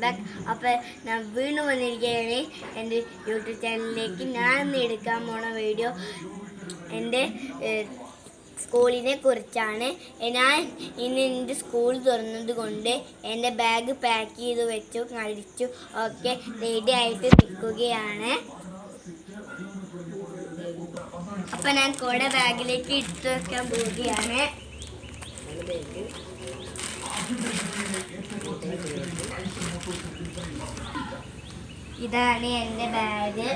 Back. അപ്പോൾ ഞാൻ വീണ്ടും വന്നിരിക്കുകയാണ് എൻ്റെ യൂട്യൂബ് ചാനലിലേക്ക്. ഞാൻ ഇന്ന് എടുക്കാൻ പോണ വീഡിയോ എൻ്റെ സ്കൂളിനെ കുറിച്ചാണ്. ഞാൻ ഇന്ന് എൻ്റെ സ്കൂൾ തുറന്നത് കൊണ്ട് എൻ്റെ ബാഗ് പാക്ക് ചെയ്ത് വെച്ചു, കഴിച്ചു, ഒക്കെ റെഡി ആയിട്ട് നിൽക്കുകയാണ്. അപ്പം ഞാൻ കൂടെ ബാഗിലേക്ക് ഇട്ട് വെക്കാൻ പോവുകയാണ്. ഇതാണ് എൻ്റെ ബാഗ്.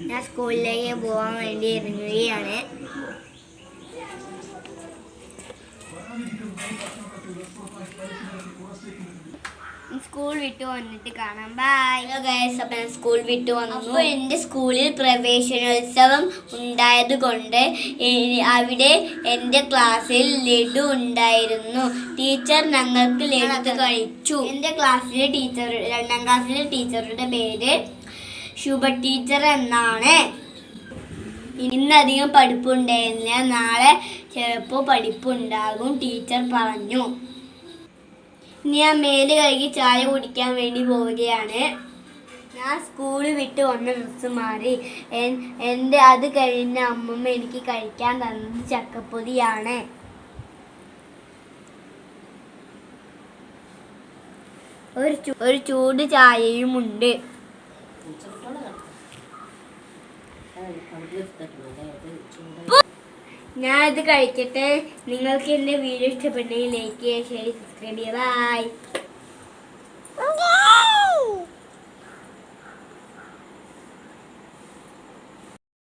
ഞാൻ സ്കൂളിലേക്ക് പോകാൻ വേണ്ടി ഇറങ്ങുകയാണ്. സ്കൂൾ വിട്ടു വന്നിട്ട് കാണാം. ബൈ. ഹലോ ഗൈസ്, അപ്പം ഞാൻ സ്കൂൾ വിട്ടു വന്നു. അപ്പോൾ എൻ്റെ സ്കൂളിൽ പ്രവേശനോത്സവം ഉണ്ടായത് കൊണ്ട് അവിടെ എൻ്റെ ക്ലാസ്സിൽ ലഡു ഉണ്ടായിരുന്നു. ടീച്ചർ ഞങ്ങൾക്ക് ലഡു കഴിച്ചു. എൻ്റെ ക്ലാസ്സിലെ ടീച്ചർ, 2ാം ക്ലാസ്സിലെ ടീച്ചറുടെ പേര് ശുഭ ടീച്ചർ എന്നാണ്. ഇന്നധികം പഠിപ്പുണ്ടായിരുന്നില്ല, നാളെ ചിലപ്പോൾ പഠിപ്പുണ്ടാകും, ടീച്ചർ പറഞ്ഞു. ഇനി ഞാൻ മേല് കഴുകി ചായ കുടിക്കാൻ വേണ്ടി പോവുകയാണ്. ഞാൻ സ്കൂളിൽ വിട്ട് വന്ന ഡ്രസ്സ് മാറി. അത് കഴിഞ്ഞ അമ്മമ്മ എനിക്ക് കഴിക്കാൻ തന്നത് ചക്കപ്പൊതിയാണ്. ഒരു ചൂട് ചായയും ഉണ്ട്. ഞാനത് കഴിക്കട്ടെ. നിങ്ങൾക്ക് എൻ്റെ വീഡിയോ ഇഷ്ടപ്പെട്ടെങ്കിൽ ലൈക്ക് ചെയ്യുക, ഷെയർ, സബ്സ്ക്രൈബ് ചെയ്യുക. ബൈ.